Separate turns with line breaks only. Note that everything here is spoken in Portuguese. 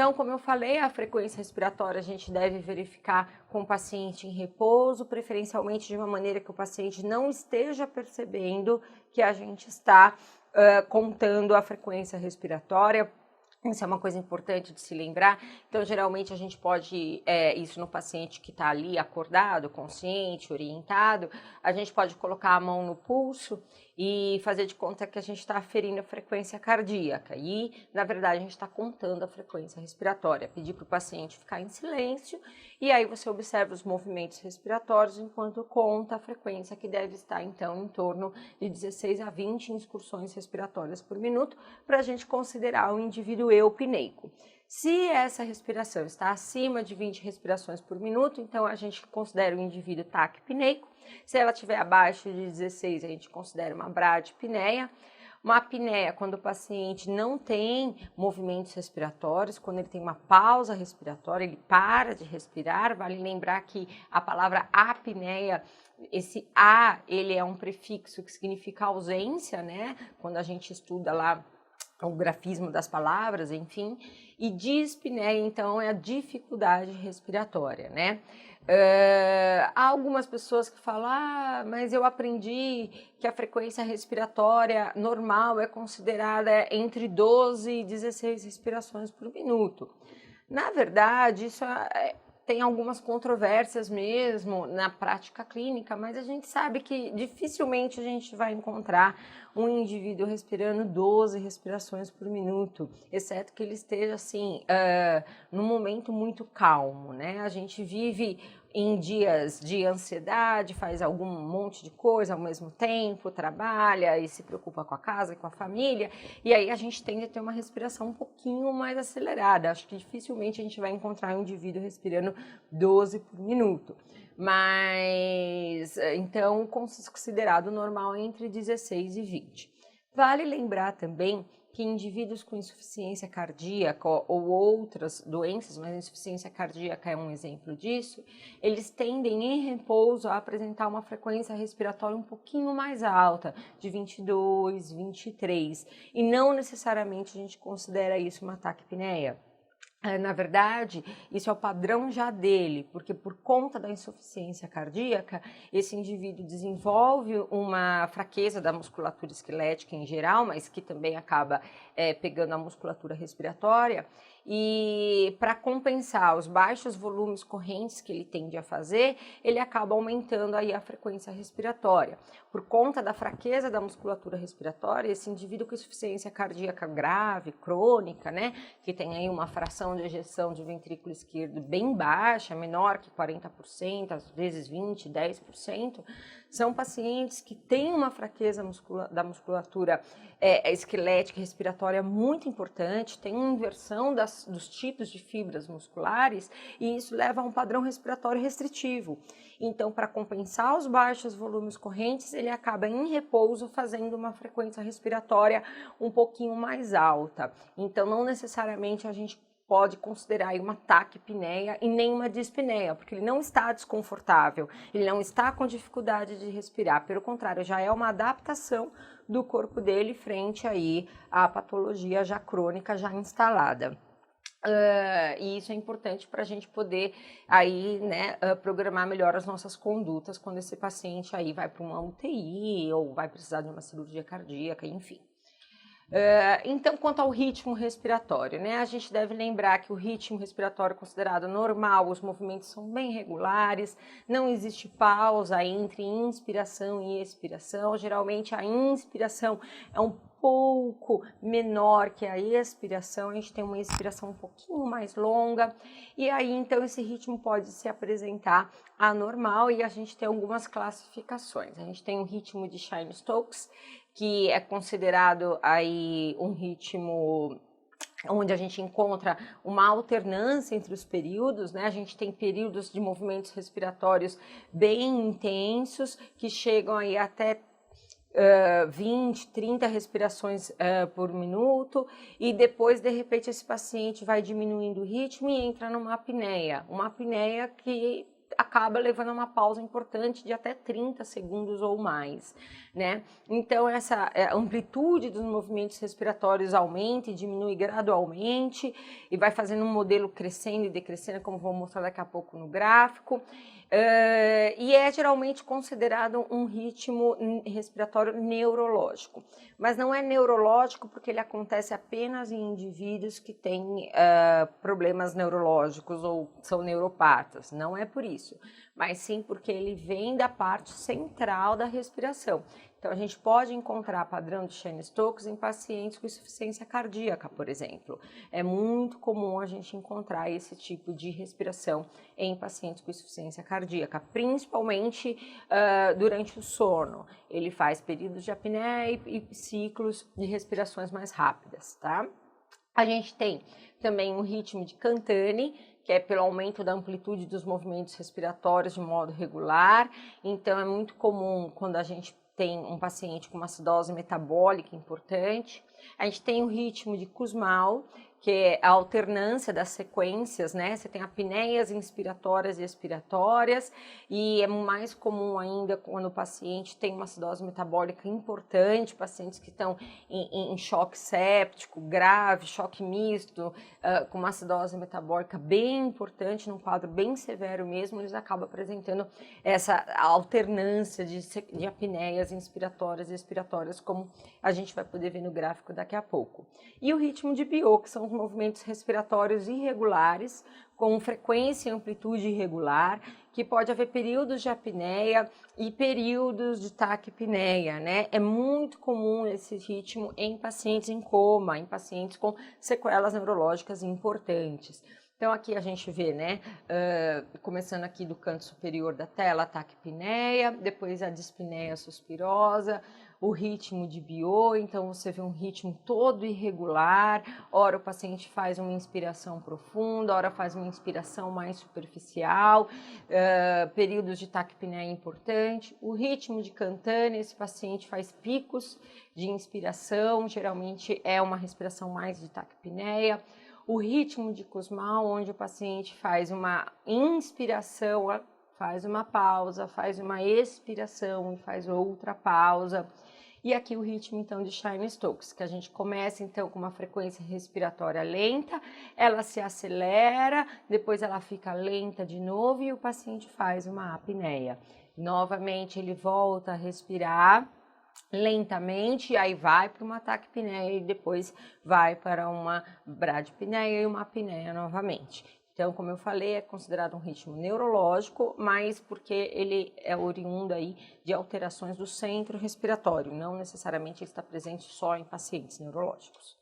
Então, como eu falei, a frequência respiratória a gente deve verificar com o paciente em repouso, preferencialmente de uma maneira que o paciente não esteja percebendo que a gente está contando a frequência respiratória. Isso é uma coisa importante de se lembrar. Então, geralmente, a gente pode, isso no paciente que está ali acordado, consciente, orientado, a gente pode colocar a mão no pulso e fazer de conta que a gente está aferindo a frequência cardíaca. E, na verdade, a gente está contando a frequência respiratória. Pedir para o paciente ficar em silêncio e aí você observa os movimentos respiratórios enquanto conta a frequência que deve estar, então, em torno de 16 a 20 incursões respiratórias por minuto para a gente considerar o indivíduo eupneico. Se essa respiração está acima de 20 respirações por minuto, então a gente considera o indivíduo taquipneico. Se ela estiver abaixo de 16, a gente considera uma bradipneia. Uma apneia, quando o paciente não tem movimentos respiratórios, quando ele tem uma pausa respiratória, ele para de respirar. Vale lembrar que a palavra apneia, esse A, ele é um prefixo que significa ausência, né? Quando a gente estuda lá o grafismo das palavras, enfim, e dispneia, então, é a dificuldade respiratória, né? Há algumas pessoas que falam, mas eu aprendi que a frequência respiratória normal é considerada entre 12 e 16 respirações por minuto. Na verdade, isso tem algumas controvérsias mesmo na prática clínica, mas a gente sabe que dificilmente a gente vai encontrar um indivíduo respirando 12 respirações por minuto, exceto que ele esteja assim, num momento muito calmo, né? A gente vive em dias de ansiedade, faz algum monte de coisa ao mesmo tempo, trabalha e se preocupa com a casa e com a família, e aí a gente tende a ter uma respiração um pouquinho mais acelerada. Acho que dificilmente a gente vai encontrar um indivíduo respirando 12 por minuto. Mas, então, considerado normal entre 16 e 20. Vale lembrar também que indivíduos com insuficiência cardíaca ou outras doenças, mas a insuficiência cardíaca é um exemplo disso, eles tendem em repouso a apresentar uma frequência respiratória um pouquinho mais alta, de 22, 23, e não necessariamente a gente considera isso uma taquipneia. Na verdade, isso é o padrão já dele, porque por conta da insuficiência cardíaca, esse indivíduo desenvolve uma fraqueza da musculatura esquelética em geral, mas que também acaba pegando a musculatura respiratória, e para compensar os baixos volumes correntes que ele tende a fazer, ele acaba aumentando aí a frequência respiratória. Por conta da fraqueza da musculatura respiratória, esse indivíduo com insuficiência cardíaca grave, crônica, né, que tem aí uma fração de ejeção de ventrículo esquerdo bem baixa, menor que 40%, às vezes 20%, 10%, são pacientes que têm uma fraqueza da musculatura esquelética e respiratória muito importante, tem uma inversão dos tipos de fibras musculares e isso leva a um padrão respiratório restritivo. Então, para compensar os baixos volumes correntes, ele acaba em repouso fazendo uma frequência respiratória um pouquinho mais alta. Então, não necessariamente a gente pode considerar uma taquipneia e nem uma dispneia, porque ele não está desconfortável, ele não está com dificuldade de respirar, pelo contrário, já é uma adaptação do corpo dele frente aí à patologia já crônica, já instalada. E isso é importante para a gente poder aí, né, programar melhor as nossas condutas quando esse paciente aí vai para uma UTI ou vai precisar de uma cirurgia cardíaca, enfim. Então, quanto ao ritmo respiratório, né, a gente deve lembrar que o ritmo respiratório é considerado normal, os movimentos são bem regulares, não existe pausa entre inspiração e expiração, geralmente a inspiração é um pouco menor que a expiração, a gente tem uma expiração um pouquinho mais longa, e aí então esse ritmo pode se apresentar anormal e a gente tem algumas classificações. A gente tem o ritmo de Cheyne-Stokes, que é considerado aí um ritmo onde a gente encontra uma alternância entre os períodos, né? A gente tem períodos de movimentos respiratórios bem intensos, que chegam aí até 20, 30 respirações por minuto, e depois, de repente, esse paciente vai diminuindo o ritmo e entra numa apneia. Uma apneia que acaba levando a uma pausa importante de até 30 segundos ou mais, né? Então, essa amplitude dos movimentos respiratórios aumenta e diminui gradualmente e vai fazendo um modelo crescendo e decrescendo, como vou mostrar daqui a pouco no gráfico. E é geralmente considerado um ritmo respiratório neurológico, mas não é neurológico porque ele acontece apenas em indivíduos que têm problemas neurológicos ou são neuropatas, não é por isso, mas sim porque ele vem da parte central da respiração. Então, a gente pode encontrar padrão de Cheyne-Stokes em pacientes com insuficiência cardíaca, por exemplo. É muito comum a gente encontrar esse tipo de respiração em pacientes com insuficiência cardíaca, principalmente durante o sono. Ele faz períodos de apneia e ciclos de respirações mais rápidas, tá? A gente tem também um ritmo de Cantane, que é pelo aumento da amplitude dos movimentos respiratórios de modo regular. Então, é muito comum quando a gente tem um paciente com uma acidose metabólica importante. A gente tem o ritmo de Kussmaul, que é a alternância das sequências, né? Você tem apneias inspiratórias e expiratórias, e é mais comum ainda quando o paciente tem uma acidose metabólica importante, pacientes que estão em choque séptico, grave, choque misto, com uma acidose metabólica bem importante, num quadro bem severo mesmo, eles acabam apresentando essa alternância de apneias inspiratórias e expiratórias, como a gente vai poder ver no gráfico daqui a pouco. E o ritmo de Biot, que são os movimentos respiratórios irregulares, com frequência e amplitude irregular, que pode haver períodos de apneia e períodos de taquipneia, né? É muito comum esse ritmo em pacientes em coma, em pacientes com sequelas neurológicas importantes. Então, aqui a gente vê, né, começando aqui do canto superior da tela, a taquipneia, depois a dispneia suspirosa, o ritmo de Biot, então você vê um ritmo todo irregular, ora o paciente faz uma inspiração profunda, ora faz uma inspiração mais superficial, períodos de taquipneia importante, o ritmo de Cantane, esse paciente faz picos de inspiração, geralmente é uma respiração mais de taquipneia, o ritmo de Kussmaul, onde o paciente faz uma inspiração, faz uma pausa, faz uma expiração e faz outra pausa. E aqui o ritmo, então, de Cheyne-Stokes, que a gente começa, então, com uma frequência respiratória lenta, ela se acelera, depois ela fica lenta de novo e o paciente faz uma apneia. Novamente, ele volta a respirar lentamente, aí vai para uma taquipneia e depois vai para uma bradipneia e uma apneia novamente. Então, como eu falei, é considerado um ritmo neurológico, mas porque ele é oriundo aí de alterações do centro respiratório, não necessariamente ele está presente só em pacientes neurológicos.